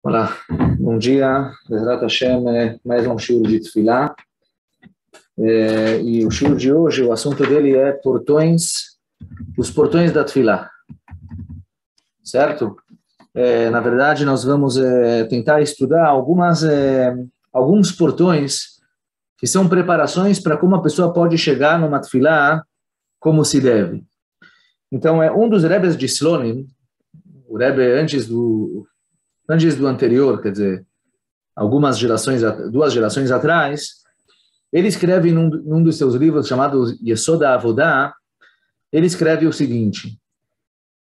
Olá, bom dia, Bezrat Hashem, mais um shiur de Tefilá, e o shiur de hoje, o assunto dele é os portões da Tefilá, certo? Na verdade, nós vamos tentar estudar alguns portões que são preparações para como a pessoa pode chegar numa Tefilá como se deve. Então, um dos Rebes de Slonim, o Rebbe antes do anterior, quer dizer, duas gerações atrás, ele escreve num dos seus livros chamado Yesod HaAvodah, ele escreve o seguinte,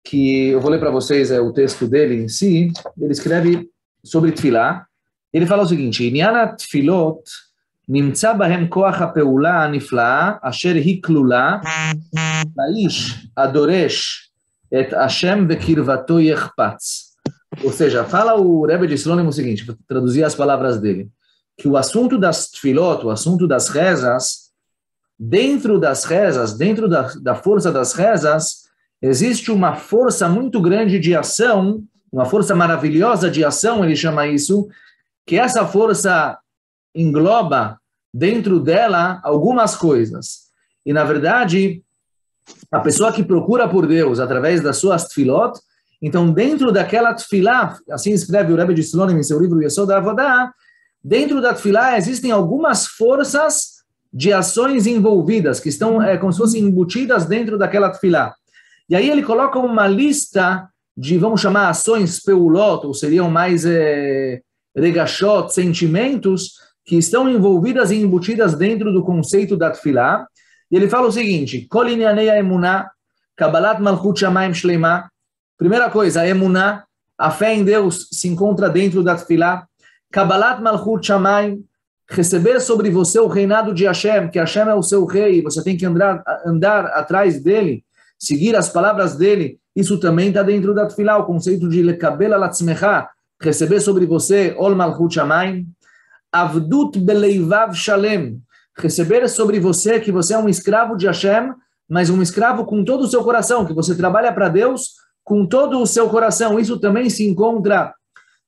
que eu vou ler para vocês o texto dele em si. Ele escreve sobre Tefilá. Ele fala o seguinte: Inyan Tefilot nimtza bahem koach ha'peula ha'nifla'a asher hi klula la'ish adoresh et Hashem bekirvato yechpatz. Ou seja, fala o Rebbe de Slonim o seguinte, vou traduzir as palavras dele, que o assunto das tefilot, o assunto das rezas, dentro das rezas, dentro da força das rezas, existe uma força muito grande de ação, uma força maravilhosa de ação, ele chama isso, que essa força engloba dentro dela algumas coisas. E, na verdade, a pessoa que procura por Deus através das suas tefilot, então, dentro daquela tefilá, assim escreve o Rebbe de Slonim em seu livro Yesod HaAvodah, dentro da tefilá existem algumas forças de ações envolvidas, que estão como se fossem embutidas dentro daquela tefilá. E aí ele coloca uma lista de, vamos chamar, ações peulot, ou seriam mais regashot, sentimentos, que estão envolvidas e embutidas dentro do conceito da tefilá. E ele fala o seguinte: Kol inyanei ha'emunah, Kabbalat Malchut Shamayim Shleimah. Primeira coisa, a emuná, a fé em Deus, se encontra dentro da tefilá. Kabbalat Malchut Shamayim, receber sobre você o reinado de Hashem, que Hashem é o seu rei, você tem que andar atrás dele, seguir as palavras dele. Isso também está dentro da tefilá, o conceito de lekabel alatzmecha, receber sobre você ol Malchut Shamayim. Avdut beleivav shalem, receber sobre você que você é um escravo de Hashem, mas um escravo com todo o seu coração, que você trabalha para Deus com todo o seu coração. Isso também se encontra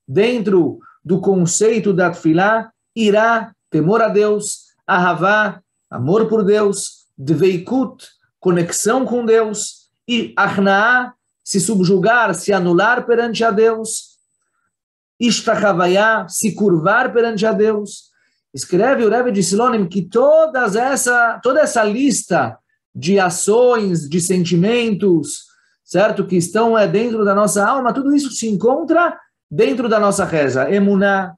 dentro do conceito da tefilá. Irá, temor a Deus, ahavá, amor por Deus, dveikut, conexão com Deus, e achnaá, se subjugar, se anular perante a Deus, ishtachavayá, se curvar perante a Deus. Escreve o Rebbe de Slonim que toda essa lista de ações, de sentimentos, certo? Que estão dentro da nossa alma, tudo isso se encontra dentro da nossa reza. Emuná,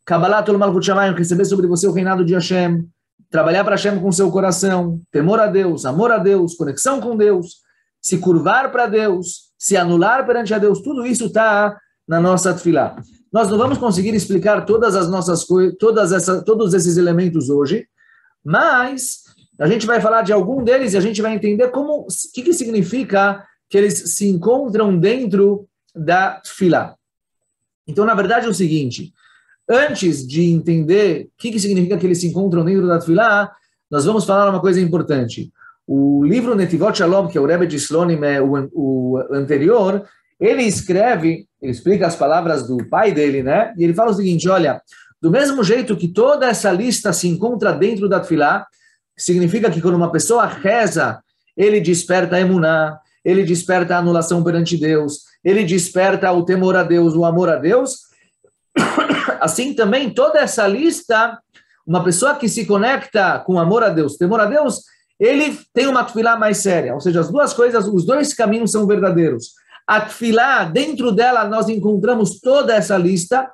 Kabbalat Malchut Shamayim, receber sobre você o reinado de Hashem, trabalhar para Hashem com seu coração, temor a Deus, amor a Deus, conexão com Deus, se curvar para Deus, se anular perante a Deus, tudo isso está na nossa tefilá. Nós não vamos conseguir explicar todas as nossas coisas, todos esses elementos hoje, mas a gente vai falar de algum deles e a gente vai entender o que significa que eles se encontram dentro da tefilá. Então, na verdade, é o seguinte: antes de entender o que significa que eles se encontram dentro da tefilá, nós vamos falar uma coisa importante. O livro Netivot Shalom, que é o Rebbe de Slonim, o anterior, ele explica as palavras do pai dele, né? E ele fala o seguinte: olha, do mesmo jeito que toda essa lista se encontra dentro da tefilá, significa que quando uma pessoa reza, ele desperta a emuná, ele desperta a anulação perante Deus, ele desperta o temor a Deus, o amor a Deus. Assim também, toda essa lista, uma pessoa que se conecta com amor a Deus, temor a Deus, ele tem uma tefilá mais séria. Ou seja, as duas coisas, os dois caminhos são verdadeiros. A tefilá, dentro dela, nós encontramos toda essa lista,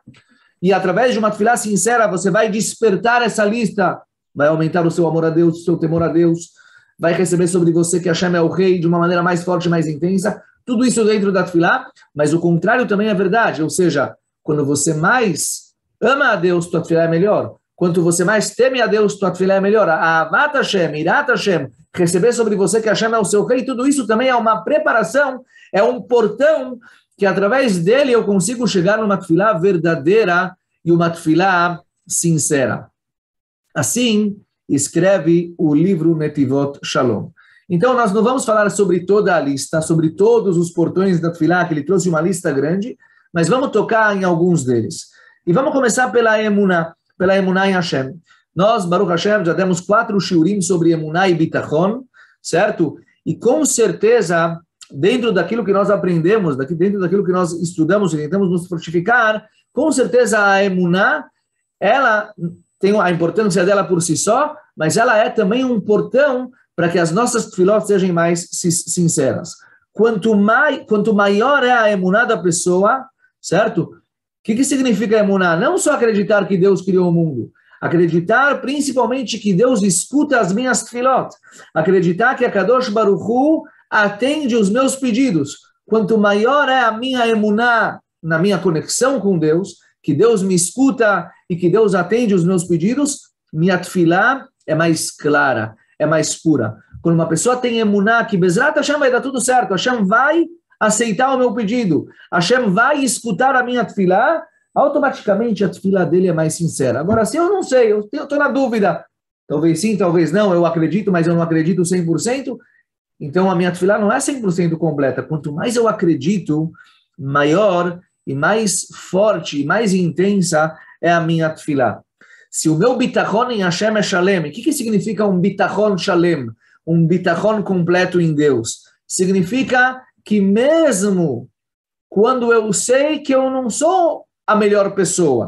e através de uma tefilá sincera, você vai despertar essa lista, vai aumentar o seu amor a Deus, o seu temor a Deus, vai receber sobre você que Hashem é o rei de uma maneira mais forte, mais intensa, tudo isso dentro da tefilá, mas o contrário também é verdade, ou seja, quando você mais ama a Deus, tua tefilá é melhor. Quanto você mais teme a Deus, tua tefilá é melhor. A avat Hashem, irat Hashem, receber sobre você que Hashem é o seu rei, tudo isso também é uma preparação, é um portão que através dele eu consigo chegar numa tefilá verdadeira e uma tefilá sincera. Assim escreve o livro Netivot Shalom. Então, nós não vamos falar sobre toda a lista, sobre todos os portões da tefilá, que ele trouxe uma lista grande, mas vamos tocar em alguns deles. E vamos começar pela Emuná em Hashem. Nós, Baruch Hashem, já demos 4 shiurim sobre Emuná e Bitachon, certo? E com certeza, dentro daquilo que nós aprendemos, dentro daquilo que nós estudamos e tentamos nos fortificar, com certeza a Emuná, ela tem a importância dela por si só, mas ela é também um portão para que as nossas tefilot sejam mais sinceras. Quanto maior é a emuná da pessoa, certo? O que significa emuná? Não só acreditar que Deus criou o mundo, acreditar principalmente que Deus escuta as minhas tefilot, acreditar que a Kadosh Baruch Hu atende os meus pedidos. Quanto maior é a minha emuná na minha conexão com Deus, que Deus me escuta e que Deus atende os meus pedidos, minha tefilá é mais clara, é mais pura. Quando uma pessoa tem emuná, que Bezrat Hashem vai dar tudo certo, Hashem vai aceitar o meu pedido, Hashem vai escutar a minha tefilá, automaticamente a tefilá dele é mais sincera. Agora, se eu não sei, eu estou na dúvida, talvez sim, talvez não, eu acredito, mas eu não acredito 100%, então a minha tefilá não é 100% completa. Quanto mais eu acredito, maior e mais forte e mais intensa é a minha tefilá. Se o meu bitachon em Hashem é shalem, o que significa um bitachon shalem? Um bitachon completo em Deus? Significa que mesmo quando eu sei que eu não sou a melhor pessoa,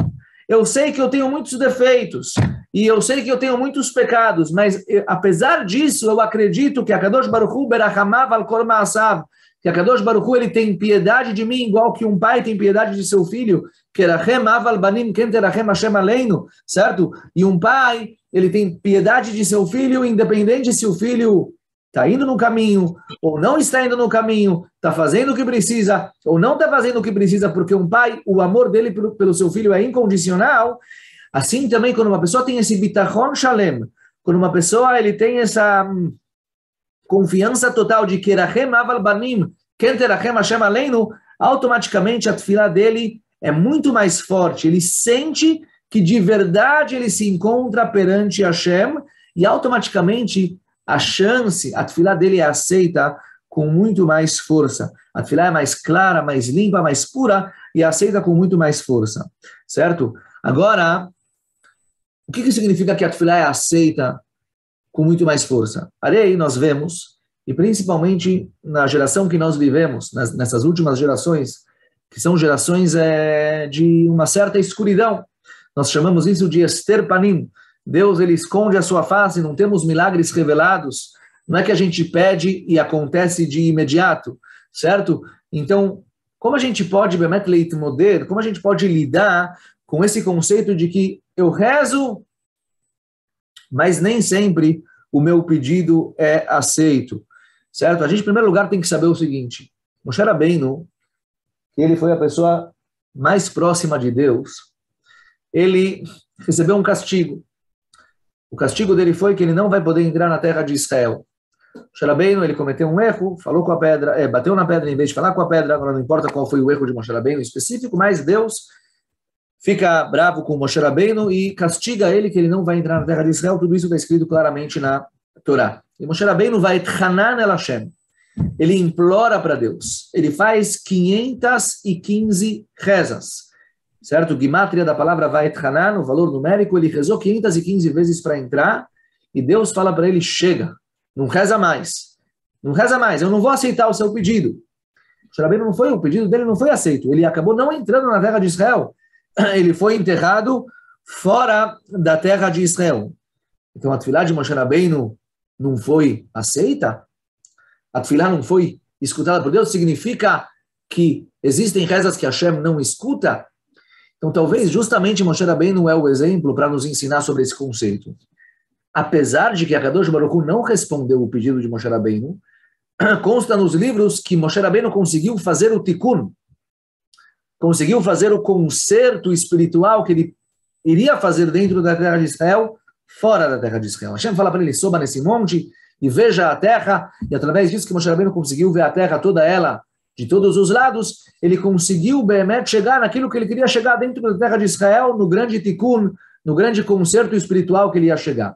eu sei que eu tenho muitos defeitos, e eu sei que eu tenho muitos pecados, mas apesar disso, eu acredito que a Kadosh Baruch Hu berachamav al kol ma'asav, que a Kadosh Baruch Hu, ele tem piedade de mim, igual que um pai tem piedade de seu filho, kerachem aval banim ken terachem Hashem aleinu, certo? E um pai, ele tem piedade de seu filho, independente se o filho está indo no caminho, ou não está indo no caminho, está fazendo o que precisa, ou não está fazendo o que precisa, porque um pai, o amor dele pelo seu filho é incondicional. Assim também, quando uma pessoa tem esse bitachon shalem, quando uma pessoa ele tem essa confiança total de kerachem aval banim ken terachem Hashem aleinu, automaticamente a tefilá dele é muito mais forte, ele sente que de verdade ele se encontra perante Hashem, e automaticamente a tefilá dele é aceita com muito mais força. A tefilá é mais clara, mais limpa, mais pura, e é aceita com muito mais força, certo? Agora, o que significa que a tefilá é aceita com muito mais força? Aí nós vemos, e principalmente na geração que nós vivemos, nessas últimas gerações, que são gerações de uma certa escuridão. Nós chamamos isso de Ester Panim. Deus, ele esconde a sua face, não temos milagres revelados. Não é que a gente pede e acontece de imediato, certo? Então, como a gente pode, Bemet Leit Moder, como a gente pode lidar com esse conceito de que eu rezo, mas nem sempre o meu pedido é aceito, certo? A gente, em primeiro lugar, tem que saber o seguinte: Moshe Rabbeinu, que ele foi a pessoa mais próxima de Deus, ele recebeu um castigo. O castigo dele foi que ele não vai poder entrar na terra de Israel. Moshe Rabbeinu, ele cometeu um erro, falou com a pedra, bateu na pedra em vez de falar com a pedra. Agora não importa qual foi o erro de Moshe Rabbeinu específico, mas Deus fica bravo com Moshe Rabbeinu e castiga ele que ele não vai entrar na terra de Israel. Tudo isso está escrito claramente na Torá. E Moshe Rabbeinu vai Hanan el Hashem. Ele implora para Deus. Ele faz 515 rezas. Certo? Gimátria da palavra Vait Hanan, o valor numérico, ele rezou 515 vezes para entrar, e Deus fala para ele: chega, não reza mais. Não reza mais, eu não vou aceitar o seu pedido. O pedido dele não foi aceito. Ele acabou não entrando na terra de Israel. Ele foi enterrado fora da terra de Israel. Então a tefilá de Moshe Rabbeinu não foi aceita? A tefilá não foi escutada por Deus? Significa que existem rezas que Hashem não escuta? Então, talvez justamente Moshe Rabbeinu é o exemplo para nos ensinar sobre esse conceito. Apesar de que a Kadosh Baruch Hu não respondeu o pedido de Moshe Rabbeinu, consta nos livros que Moshe Rabbeinu conseguiu fazer o tikkun, conseguiu fazer o conserto espiritual que ele iria fazer dentro da terra de Israel, fora da terra de Israel. Hashem fala para ele: soba nesse monte e veja a terra, e através disso que Moshe Rabbeinu conseguiu ver a terra toda ela, de todos os lados, ele conseguiu, Behemet, chegar naquilo que ele queria chegar dentro da terra de Israel, no grande tikkun, no grande concerto espiritual que ele ia chegar.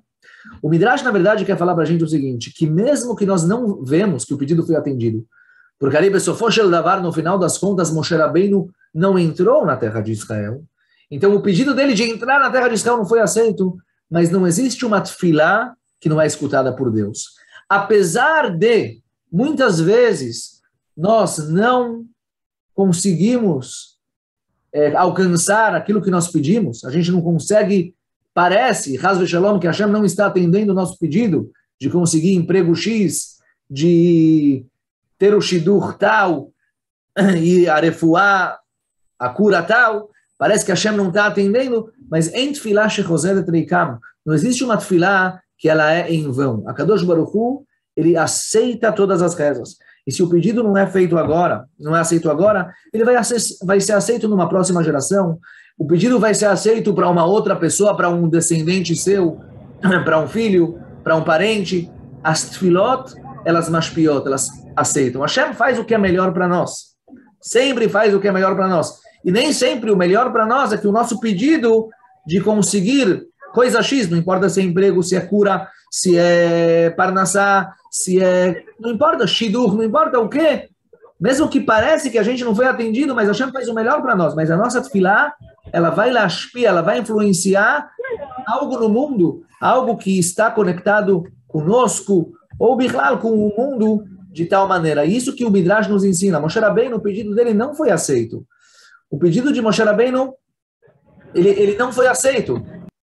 O Midrash, na verdade, quer falar para a gente o seguinte: que mesmo que nós não vemos que o pedido foi atendido, porque ali, no final das contas, Moshe Rabbeinu não entrou na terra de Israel. Então, o pedido dele de entrar na terra de Israel não foi aceito, mas não existe uma tefilá que não é escutada por Deus. Apesar de, muitas vezes, nós não conseguimos alcançar aquilo que nós pedimos, a gente não consegue, parece, Hasbe Shalom, que Hashem não está atendendo o nosso pedido de conseguir emprego X, de ter o Shidur tal, e a refuá, a cura tal, parece que Hashem não está atendendo, mas em tefilá shechozer treikam, não existe uma tefilá que ela é em vão. A Kadosh Baruch Hu, ele aceita todas as rezas. E se o pedido não é feito agora, não é aceito agora, ele vai ser aceito numa próxima geração. O pedido vai ser aceito para uma outra pessoa, para um descendente seu, para um filho, para um parente. As tefilot, elas mashpiot, elas aceitam. Hashem faz o que é melhor para nós. Sempre faz o que é melhor para nós. E nem sempre o melhor para nós é que o nosso pedido de conseguir coisa X, não importa se é emprego, se é cura, se é parnassá, se é... não importa, shidur, não importa o quê. Mesmo que parece que a gente não foi atendido, mas Hashem faz o melhor para nós. Mas a nossa tefilá, ela vai lashpia, ela vai influenciar algo no mundo, algo que está conectado conosco, ou bichlal, com o mundo, de tal maneira. Isso que o Midrash nos ensina. Moshe Rabbeinu, o pedido dele não foi aceito. O pedido de Moshe Rabbeinu, ele não foi aceito.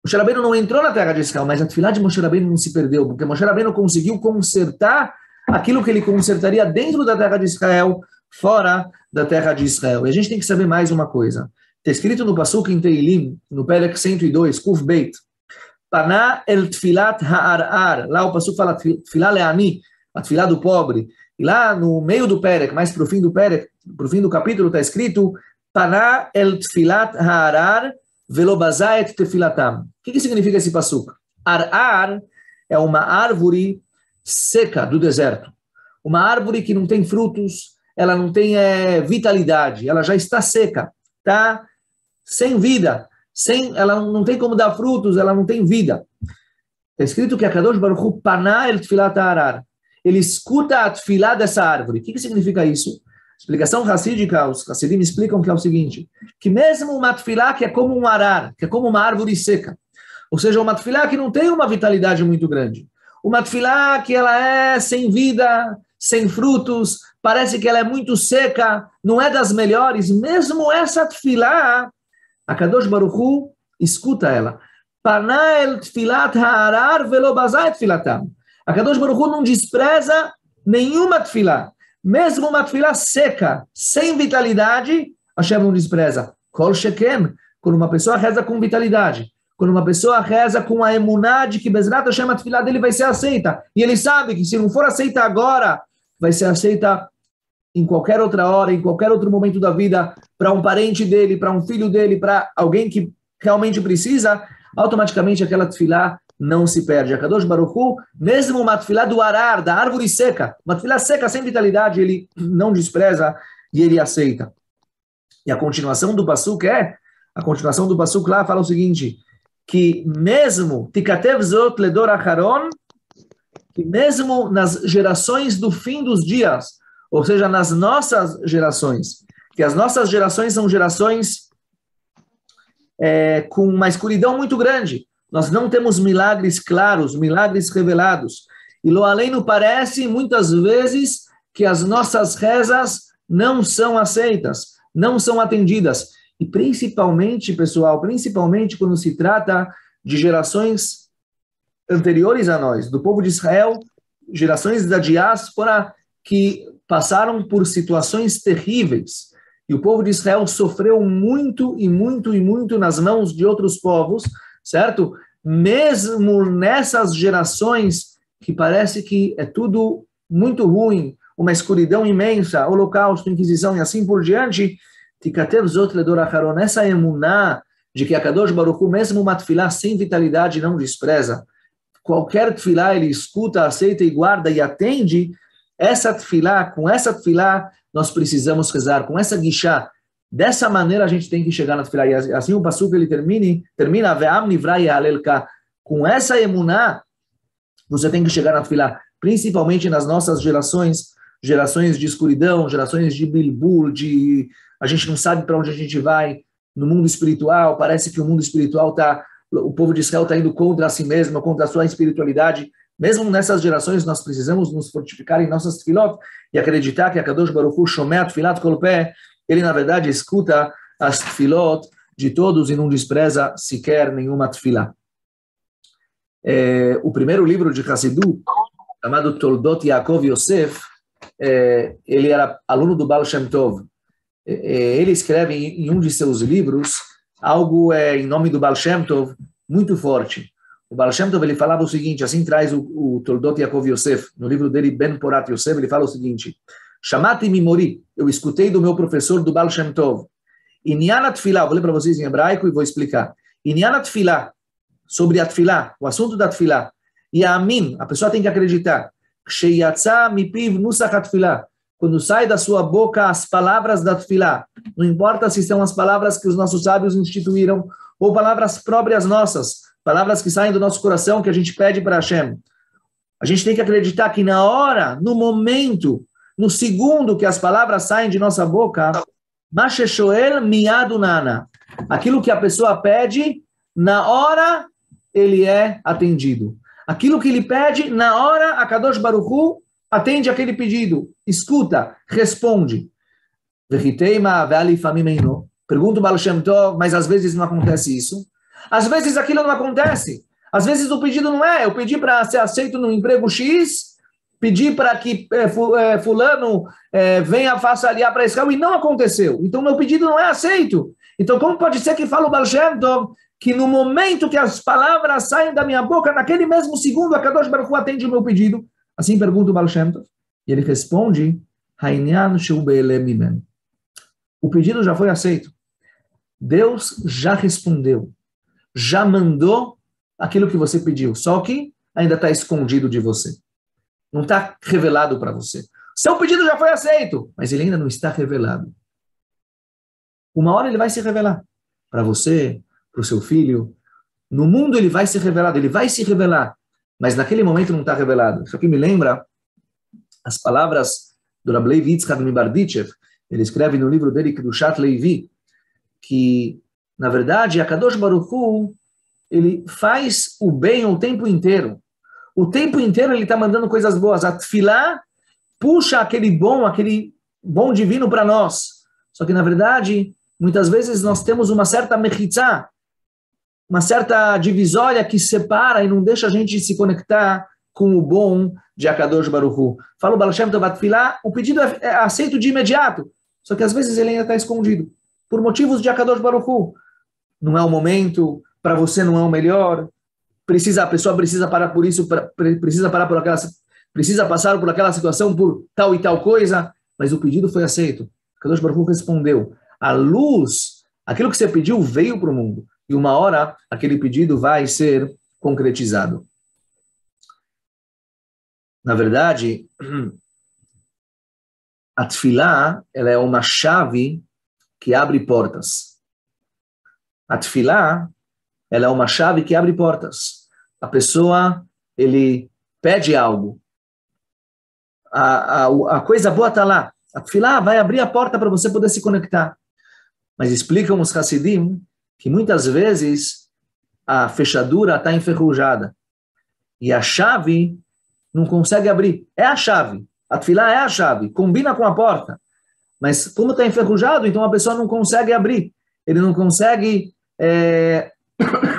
Moshe Rabbeinu não entrou na terra de Israel, mas a tefilá de Moshe Rabbeinu não se perdeu, porque Moshe Rabbeinu conseguiu consertar aquilo que ele consertaria dentro da terra de Israel, fora da terra de Israel. E a gente tem que saber mais uma coisa. Está escrito no Pasuk em Teilim, no Perek 102, Kuf Beit, Paná el tfilat ha'arar. Lá o Pasuk fala tefilá le'ani, a tefilá do pobre. E lá no meio do Perek, mais para o fim do Perek, para o fim do capítulo, está escrito Paná el tfilat ha'arar velobazaet tefilatam. O que significa esse pasuk? Arar é uma árvore seca do deserto. Uma árvore que não tem frutos, ela não tem vitalidade, ela já está seca, está sem vida, ela não tem como dar frutos, ela não tem vida. Está escrito que a Kadosh Baruch Hu paná el tfilat ha'arar. Ele escuta a tefilá dessa árvore. O que significa isso? Explicação racídica, os Hassidim explicam que é o seguinte, que mesmo uma tefilá que é como um arar, que é como uma árvore seca, ou seja, uma tefilá que não tem uma vitalidade muito grande, uma tefilá que ela é sem vida, sem frutos, parece que ela é muito seca, não é das melhores, mesmo essa tefilá, a Kadosh Baruch Hu escuta ela. Paná el tfilat ha'arar velobazai tfilatam. A Kadosh Baruch Hu não despreza nenhuma tefilá. Mesmo uma tefilá seca, sem vitalidade, Hashem não despreza. Kol sheken, quando uma pessoa reza com vitalidade, quando uma pessoa reza com a emuná de que Bezrat Hashem, a tefilá dele vai ser aceita, e ele sabe que se não for aceita agora, vai ser aceita em qualquer outra hora, em qualquer outro momento da vida, para um parente dele, para um filho dele, para alguém que realmente precisa, automaticamente aquela tefilá não se perde. A Kadosh Baruch Hu, mesmo uma tefilá do arar, da árvore seca, uma tefilá seca, sem vitalidade, ele não despreza e ele aceita. E a continuação do Pasuk lá fala o seguinte, que mesmo, Tikatev Zot Ledor Acharon, que mesmo nas gerações do fim dos dias, ou seja, nas nossas gerações, que as nossas gerações são gerações com uma escuridão muito grande, nós não temos milagres claros, milagres revelados. E lo além parece, muitas vezes, que as nossas rezas não são aceitas, não são atendidas. E principalmente, pessoal, principalmente quando se trata de gerações anteriores a nós, do povo de Israel, gerações da diáspora que passaram por situações terríveis. E o povo de Israel sofreu muito e muito e muito nas mãos de outros povos, certo? Mesmo nessas gerações que parece que é tudo muito ruim, uma escuridão imensa, holocausto, inquisição e assim por diante, Tikatev Zot Ledor Acharon, essa emuná de que a Kadosh Baruch Hu, mesmo uma tefilá sem vitalidade, não despreza. Qualquer tefilá ele escuta, aceita e guarda e atende. Essa tefilá, com essa tefilá, nós precisamos rezar, com essa guichá. Dessa maneira a gente tem que chegar na tefilá. E assim o pasuk ele termina Ve'am Nivrai Alelka. Com essa emuná, você tem que chegar na tefilá, principalmente nas nossas gerações, gerações de escuridão, gerações de bilbul, a gente não sabe para onde a gente vai no mundo espiritual, parece que o mundo espiritual o povo de Israel está indo contra si mesmo, contra a sua espiritualidade. Mesmo nessas gerações, nós precisamos nos fortificar em nossas tefilot e acreditar que a Kadosh Baruch Hu Shomer Tfilat Kol Peh, ele na verdade escuta as tefilot de todos e não despreza sequer nenhuma tefilá. O primeiro livro de Hassidut, chamado Toldot Yaakov Yosef, ele era aluno do Baal Shem Tov. Ele escreve em um de seus livros algo em nome do Baal Shem Tov muito forte. O Baal Shem Tov, ele falava o seguinte, assim traz o Toldot Yaakov Yosef, no livro dele, Ben Porat Yosef, ele fala o seguinte: Shamati Mimori, eu escutei do meu professor do Baal Shem Tov, Inyan Tfilah, vou ler para vocês em hebraico e vou explicar. Inyan Tfilah, sobre a Tfilah, o assunto da Tfilah. E a Amin, a pessoa tem que acreditar. Sheyatsa mipiv nusach Tfilah, quando sai da sua boca as palavras da Tfilah, não importa se são as palavras que os nossos sábios instituíram, ou palavras próprias nossas, palavras que saem do nosso coração, que a gente pede para Hashem. A gente tem que acreditar que na hora, no momento, no segundo que as palavras saem de nossa boca, Masheshoel miyadu nana, aquilo que a pessoa pede, na hora ele é atendido. Aquilo que ele pede, na hora a Kadosh Baruch Hu atende aquele pedido, escuta, responde. Pergunta o Baal Shem Tov, mas às vezes não acontece isso. Às vezes aquilo não acontece. Às vezes o pedido não é. Eu pedi para ser aceito no emprego X, pedi para que fulano venha faça aliar para Israel e não aconteceu. Então meu pedido não é aceito. Então como pode ser que fala o Baal Shem Tov que no momento que as palavras saem da minha boca, naquele mesmo segundo, a Kadosh Baruch Hu atende o meu pedido? Assim pergunta o Baal Shem Tov. E ele responde, o pedido já foi aceito. Deus já respondeu. Já mandou aquilo que você pediu. Só que ainda está escondido de você. Não está revelado para você. Seu pedido já foi aceito, mas ele ainda não está revelado. Uma hora ele vai se revelar. Para você, para o seu filho. No mundo ele vai ser revelado, ele vai se revelar. Mas naquele momento não está revelado. Isso aqui me lembra as palavras do Rav Levi Yitzchak Mibarditchev. Ele escreve no livro dele, Kedushat Levi, que, na verdade, a Kadosh Baruch Hu, ele faz o bem o tempo inteiro. O tempo inteiro ele está mandando coisas boas. A Tfilah puxa aquele bom divino para nós. Só que, na verdade, muitas vezes nós temos uma certa mechitzá, uma certa divisória que separa e não deixa a gente se conectar com o bom de Akadosh Baruch Hu. Fala o Baal Shem Tov Tfilah, o pedido é aceito de imediato, só que às vezes ele ainda está escondido, por motivos de Akadosh Baruch Hu. Não é o momento, para você não é o melhor, a pessoa precisa parar por isso, precisa passar por aquela situação, por tal e tal coisa, mas o pedido foi aceito. Akadosh Baruch Hu respondeu. A luz, aquilo que você pediu veio para o mundo. E uma hora, aquele pedido vai ser concretizado. Na verdade, a Tfilah, ela é uma chave que abre portas. A Tfilah, ela é uma chave que abre portas. A pessoa, ele pede algo. A coisa boa está lá. A Tfilah vai abrir a porta para você poder se conectar. Mas explicam os Hassidim que muitas vezes a fechadura está enferrujada e a chave não consegue abrir. É a chave. A Tfilah é a chave. Combina com a porta. Mas como está enferrujado, então a pessoa não consegue abrir. Ele não consegue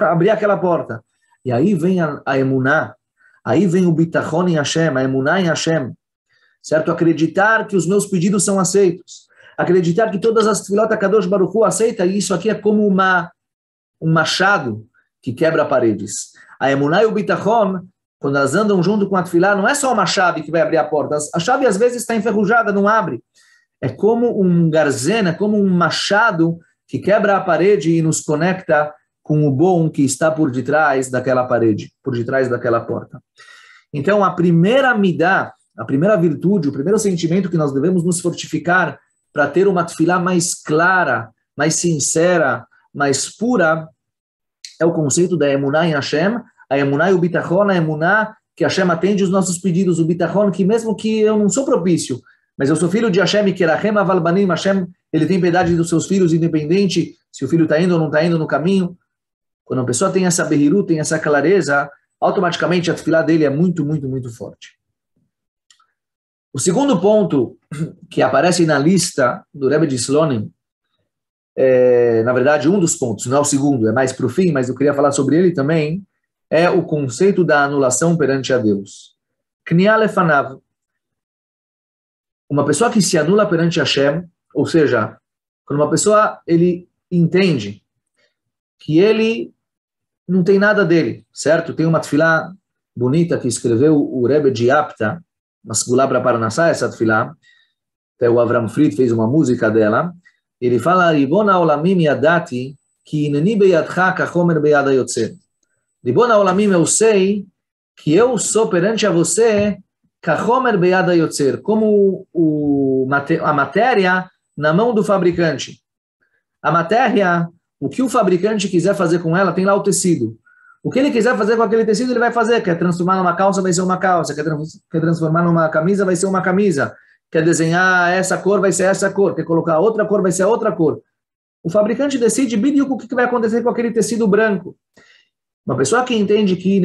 abrir aquela porta. E aí vem a emuná. Aí vem o bitachon em Hashem, a emuná em Hashem. Certo? Acreditar que os meus pedidos são aceitos. Acreditar que todas as tefilot Kadosh Baruch Hu aceita, e isso aqui é como um machado que quebra paredes. A emuná e o bitachon, quando elas andam junto com a tefilá, não é só uma chave que vai abrir a porta. A chave às vezes está enferrujada, não abre. É como um garzena, como um machado que quebra a parede e nos conecta com o bom que está por detrás daquela parede, por detrás daquela porta. Então, a primeira midá, a primeira virtude, o primeiro sentimento que nós devemos nos fortificar para ter uma tefilá mais clara, mais sincera, mais pura, é o conceito da emuná em Hashem, a emuná e o bitachon, a emuná que Hashem atende os nossos pedidos, o bitachon, que mesmo que eu não sou propício, mas eu sou filho de Hashem, que Erachem Aval Banim, Hashem, ele tem piedade dos seus filhos, independente se o filho está indo ou não está indo no caminho. Quando uma pessoa tem essa behiru, tem essa clareza, automaticamente a tefilá dele é muito, muito, muito forte. O segundo ponto que aparece na lista do Rebbe de Slonim, na verdade, um dos pontos, não é o segundo, é mais para o fim, mas eu queria falar sobre ele também, é o conceito da anulação perante a Deus. Kniah lefanav. Uma pessoa que se anula perante Hashem, ou seja, quando uma pessoa ele entende que ele não tem nada dele, certo? Tem uma tefilá bonita que escreveu o Rebbe de Apta, uma segulá para Parnassá, essa tefilá, até o Avram Fried fez uma música dela. Ele fala, Ribona olamim yadati, ki ineni beyadcha kachomer beyad hayotzer. Ribona olamim, eu sei que eu sou perante a você kachomer beyad hayotzer, como a matéria na mão do fabricante. A matéria, o que o fabricante quiser fazer com ela, tem lá o tecido. O que ele quiser fazer com aquele tecido, ele vai fazer. Quer transformar numa calça, vai ser uma calça. Quer transformar numa camisa, vai ser uma camisa. Quer desenhar essa cor, vai ser essa cor. Quer colocar outra cor, vai ser outra cor. O fabricante decide o que vai acontecer com aquele tecido branco. Uma pessoa que entende que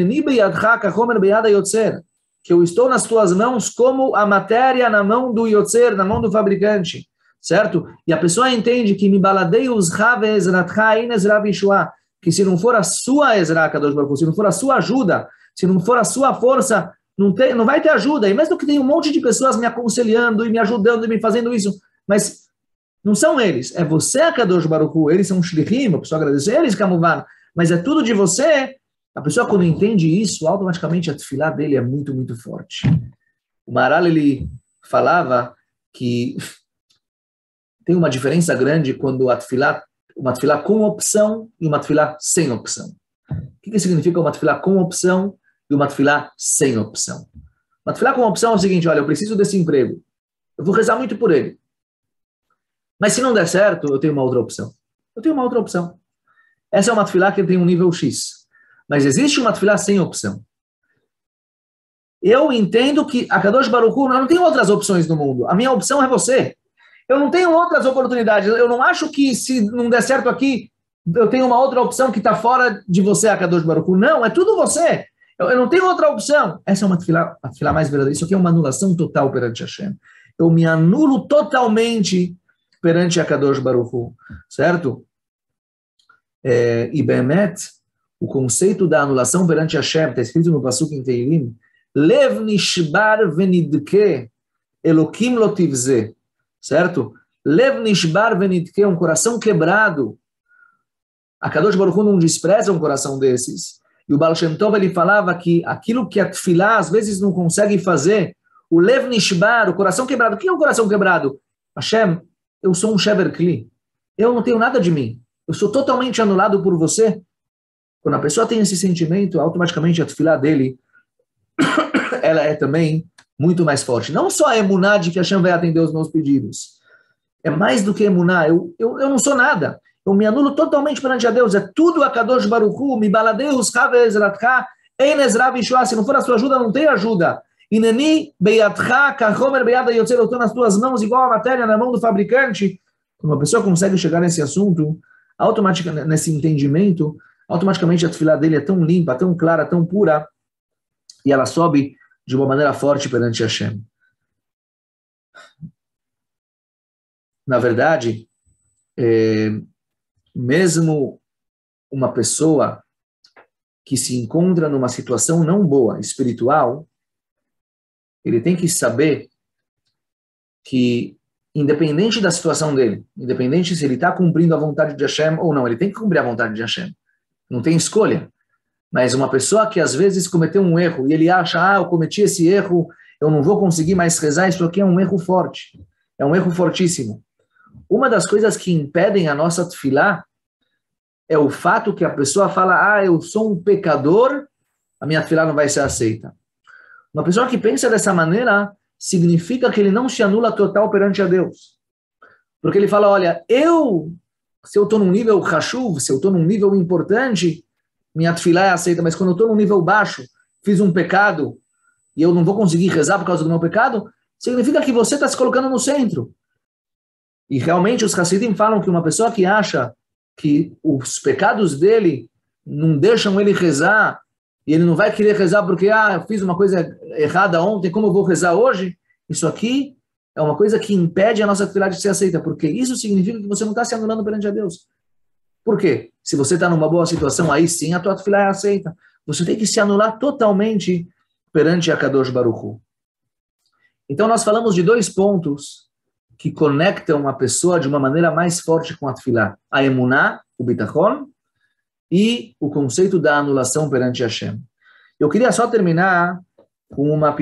que eu estou nas tuas mãos como a matéria na mão do Yotzer, na mão do fabricante, certo? E a pessoa entende que que se não for a sua Ezra, Kadosh Baruch Hu, se não for a sua ajuda, se não for a sua força, não vai ter ajuda. E mesmo que tem um monte de pessoas me aconselhando e me ajudando e me fazendo isso, mas não são eles, é você, Kadosh Baruch Hu, eles são shlichim, a pessoa agradece eles, Kamuvan, mas é tudo de você. A pessoa, quando entende isso, automaticamente a tefilá dele é muito, muito forte. O Maharal, ele falava que tem uma diferença grande quando uma tefilá com opção e uma tefilá sem opção. O que significa uma tefilá com opção e uma tefilá sem opção? Uma tefilá com opção é o seguinte, olha, eu preciso desse emprego, eu vou rezar muito por ele. Mas se não der certo, eu tenho uma outra opção. Eu tenho uma outra opção. Essa é uma tefilá que tem um nível X. Mas existe uma tefilá sem opção. Eu entendo que a Kadosh Baruch Hu, eu não tenho outras opções no mundo. A minha opção é você. Eu não tenho outras oportunidades. Eu não acho que se não der certo aqui, eu tenho uma outra opção que está fora de você, a Kadosh Baruch Hu. Não, é tudo você. Eu não tenho outra opção. Essa é uma tefilá, a tefilá mais verdadeira. Isso aqui é uma anulação total perante Hashem. Eu me anulo totalmente perante a Kadosh Baruch Hu. Certo? E Bemet, o conceito da anulação perante Hashem, está escrito no Pasuk em Teilim, Lev nishbar venidke, Elokim lotivze, certo? Lev nishbar venidke, um coração quebrado. A Kadosh Baruch Hu não despreza um coração desses. E o Baal Shem Tov, ele falava que aquilo que a tefilá às vezes não consegue fazer, o Lev nishbar, o coração quebrado. O que é um coração quebrado? Hashem, eu sou um shever kli. Eu não tenho nada de mim. Eu sou totalmente anulado por você. Quando a pessoa tem esse sentimento, automaticamente a tefilá dele, ela é também muito mais forte. Não só a emuná de que Hashem vai atender os meus pedidos. É mais do que emuná. Eu não sou nada. Eu me anulo totalmente perante a Deus. É tudo a Kadosh Baruch Hu, mi baladeus kave ezratcha, ein ezra vishua. Se não for a sua ajuda, não tem ajuda. Ineni beyatcha, kachomer beyad hayotzer. Eu estou nas tuas mãos, igual a matéria na mão do fabricante. Quando uma pessoa consegue chegar nesse assunto, automaticamente, nesse entendimento, automaticamente a tefilá dele é tão limpa, tão clara, tão pura, e ela sobe de uma maneira forte perante Hashem. Na verdade, mesmo uma pessoa que se encontra numa situação não boa, espiritual, ele tem que saber que, independente da situação dele, independente se ele está cumprindo a vontade de Hashem ou não, ele tem que cumprir a vontade de Hashem. Não tem escolha. Mas uma pessoa que às vezes cometeu um erro e ele acha, eu cometi esse erro, eu não vou conseguir mais rezar, isso aqui é um erro forte. É um erro fortíssimo. Uma das coisas que impedem a nossa tefilá é o fato que a pessoa fala, eu sou um pecador, a minha tefilá não vai ser aceita. Uma pessoa que pensa dessa maneira significa que ele não se anula total perante a Deus. Porque ele fala, olha, se eu estou num nível hashuv, se eu estou num nível importante, minha tefilá é aceita, mas quando eu estou num nível baixo, fiz um pecado, e eu não vou conseguir rezar por causa do meu pecado, significa que você está se colocando no centro. E realmente os Hassidim falam que uma pessoa que acha que os pecados dele não deixam ele rezar, e ele não vai querer rezar porque, eu fiz uma coisa errada ontem, como eu vou rezar hoje? Isso aqui é uma coisa que impede a nossa tefilá de ser aceita, porque isso significa que você não está se anulando perante a Deus. Por quê? Se você está numa boa situação, aí sim a tua tefilá é aceita. Você tem que se anular totalmente perante a Kadosh Baruch Hu. Então nós falamos de 2 pontos que conectam a pessoa de uma maneira mais forte com a tefilá. A emuná, o bitachon, e o conceito da anulação perante Hashem. Eu queria só terminar com um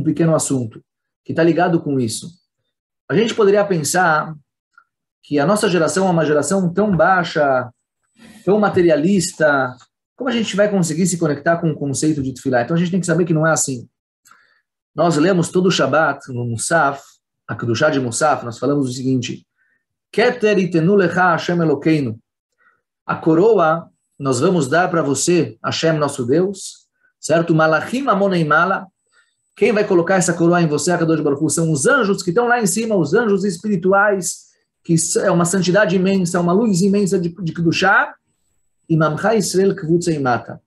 pequeno assunto que está ligado com isso. A gente poderia pensar que a nossa geração é uma geração tão baixa, tão materialista, como a gente vai conseguir se conectar com o conceito de tefilá? Então a gente tem que saber que não é assim. Nós lemos todo o Shabbat no Musaf, a Kedushá de Musaf, nós falamos o seguinte: Keter itenu lecha Hashem Elokeinu. A coroa nós vamos dar para você, Hashem, nosso Deus, certo? Malachim amonei mala. Quem vai colocar essa coroa em você, Akadosh Baruch Hu, são os anjos que estão lá em cima, os anjos espirituais, que é uma santidade imensa, uma luz imensa de Kedushá, e Mamcha Israel Kvutzei Mata.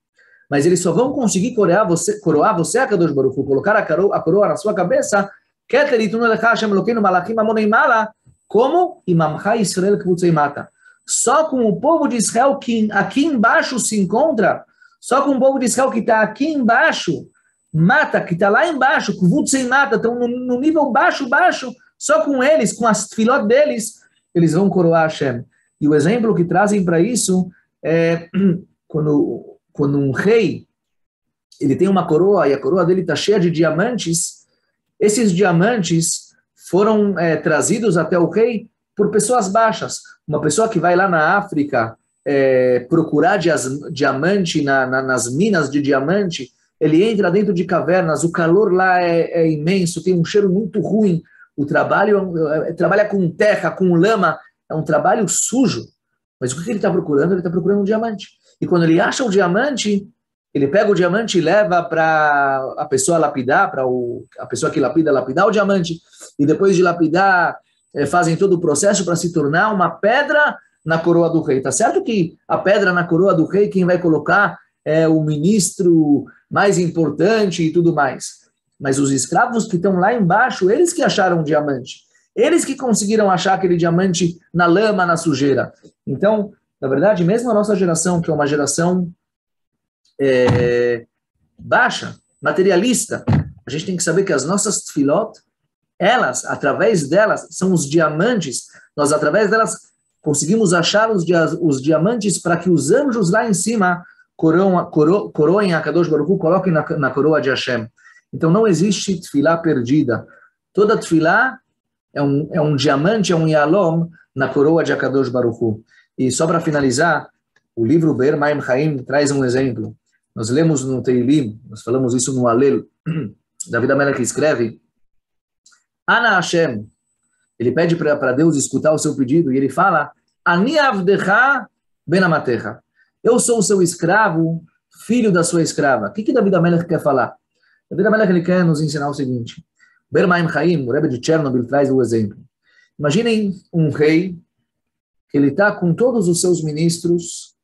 Mas eles só vão conseguir coroar você, Akadosh Baruch Hu, colocar a coroa na sua cabeça, Keter itenu lecha Hashem Elokeinu malachim amonei mala, como Mamcha Israel Kvutzei Mata. Só com o povo de Israel que aqui embaixo se encontra, só com o povo de Israel que está aqui embaixo, mata, que está lá embaixo, Kvutzei Mata, estão no nível baixo, só com eles, com as tefilot deles, eles vão coroar Hashem. E o exemplo que trazem para isso é quando um rei, ele tem uma coroa, e a coroa dele está cheia de diamantes, esses diamantes foram trazidos até o rei por pessoas baixas. Uma pessoa que vai lá na África procurar diamante nas minas de diamante, ele entra dentro de cavernas, o calor lá é imenso, tem um cheiro muito ruim, o trabalho trabalha com terra, com lama, é um trabalho sujo. Mas o que ele está procurando? Ele está procurando um diamante. E quando ele acha o diamante, ele pega o diamante e leva para a pessoa lapidar, para a pessoa que lapidar o diamante, e depois de lapidar, fazem todo o processo para se tornar uma pedra na coroa do rei. Tá certo que a pedra na coroa do rei, quem vai colocar é o ministro mais importante e tudo mais. Mas os escravos que estão lá embaixo, eles que acharam o diamante. Eles que conseguiram achar aquele diamante na lama, na sujeira. Então, na verdade, mesmo a nossa geração, que é uma geração baixa, materialista, a gente tem que saber que as nossas tefilot, elas, através delas, são os diamantes. Nós, através delas, conseguimos achar os diamantes para que os anjos lá em cima coroem a Kadosh Baruch Hu, coloquem na coroa de Hashem. Então, não existe tefilá perdida. Toda tefilá é um diamante, é um yalom na coroa de Kadosh Baruch Hu. E só para finalizar, o livro Be'er Mayim Chaim traz um exemplo. Nós lemos no Teilim, nós falamos isso no Alel, David HaMelech escreve, Ana Hashem, ele pede para Deus escutar o seu pedido, e ele fala, Ani avdecha ben amatecha. Eu sou o seu escravo, filho da sua escrava. O que David HaMelech quer falar? David HaMelech ele quer nos ensinar o seguinte, Be'er Mayim Chaim, o Rebbe de Chernobyl, traz o exemplo. Imaginem um rei, que ele está com todos os seus ministros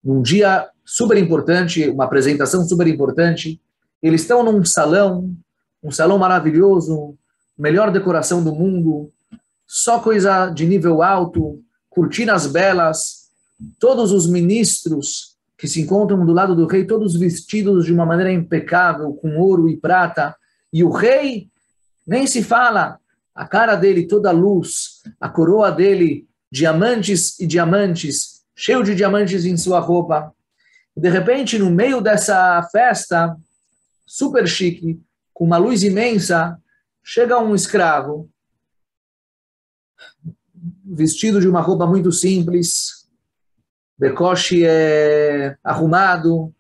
num dia super importante, uma apresentação super importante, eles estão num salão, um salão maravilhoso, melhor decoração do mundo, só coisa de nível alto, cortinas belas, todos os ministros que se encontram do lado do rei, todos vestidos de uma maneira impecável, com ouro e prata, e o rei nem se fala, a cara dele toda luz, a coroa dele, diamantes e diamantes, cheio de diamantes em sua roupa. E de repente, no meio dessa festa, super chique, com uma luz imensa, chega um escravo, vestido de uma roupa muito simples, decoche arrumado,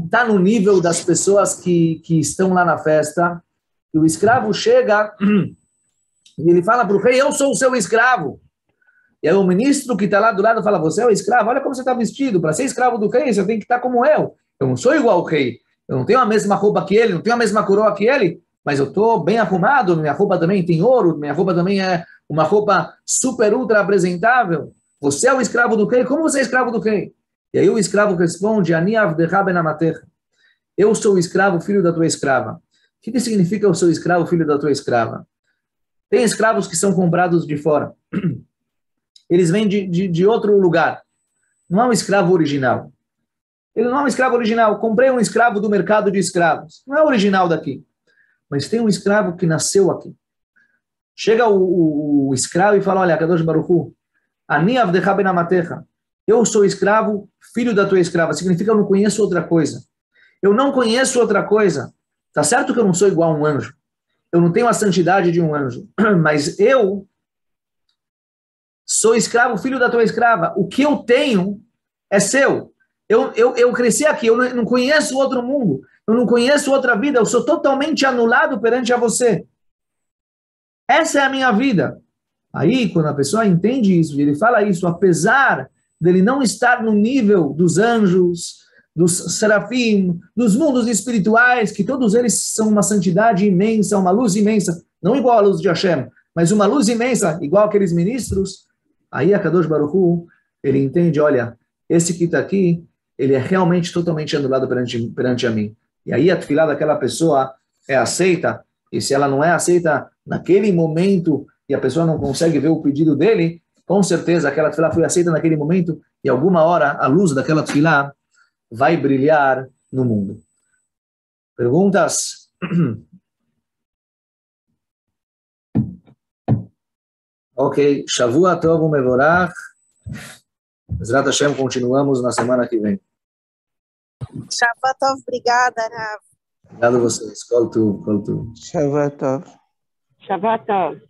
está no nível das pessoas que estão lá na festa, e o escravo chega e ele fala para o rei, eu sou o seu escravo. E aí o ministro que está lá do lado fala, você é o escravo, olha como você está vestido, para ser escravo do rei você tem que estar como eu. Eu não sou igual ao rei. Eu não tenho a mesma roupa que ele, não tenho a mesma coroa que ele, mas eu estou bem arrumado, minha roupa também tem ouro, minha roupa também é uma roupa super ultra apresentável. Você é o escravo do rei? Como você é escravo do rei? E aí o escravo responde, Ani avdecha ben amatecha. Eu sou o escravo, filho da tua escrava. O que significa eu sou escravo, filho da tua escrava? Tem escravos que são comprados de fora. Eles vêm de outro lugar. Não é um escravo original. Ele não é um escravo original. Comprei um escravo do mercado de escravos. Não é original daqui. Mas tem um escravo que nasceu aqui. Chega o escravo e fala, olha, Kadosh Baruch Hu, Ani avdecha ben amatecha. Eu sou escravo, filho da tua escrava. Significa eu não conheço outra coisa. Eu não conheço outra coisa. Tá certo que eu não sou igual a um anjo. Eu não tenho a santidade de um anjo. Mas eu sou escravo, filho da tua escrava. O que eu tenho é seu. Eu cresci aqui, eu não conheço outro mundo. Eu não conheço outra vida. Eu sou totalmente anulado perante a você. Essa é a minha vida. Aí, quando a pessoa entende isso, ele fala isso, apesar dele não estar no nível dos anjos, dos serafim, dos mundos espirituais, que todos eles são uma santidade imensa, uma luz imensa, não igual a luz de Hashem, mas uma luz imensa, igual aqueles ministros, aí a Kadosh Baruch Hu, ele entende, olha, esse que está aqui, ele é realmente totalmente anulado perante a mim. E aí a tefilá daquela pessoa é aceita, e se ela não é aceita naquele momento, e a pessoa não consegue ver o pedido dele, com certeza aquela tefilá foi aceita naquele momento, e alguma hora a luz daquela tefilá vai brilhar no mundo. Perguntas? Ok, Shavua Tov Umevorach. Bezrat Hashem, continuamos na semana que vem. Shabbat Tov, obrigada, Rav. Obrigado a vocês. Kol Tuv, Kol Tuv. Shabbat Tov. Shabbat Tov.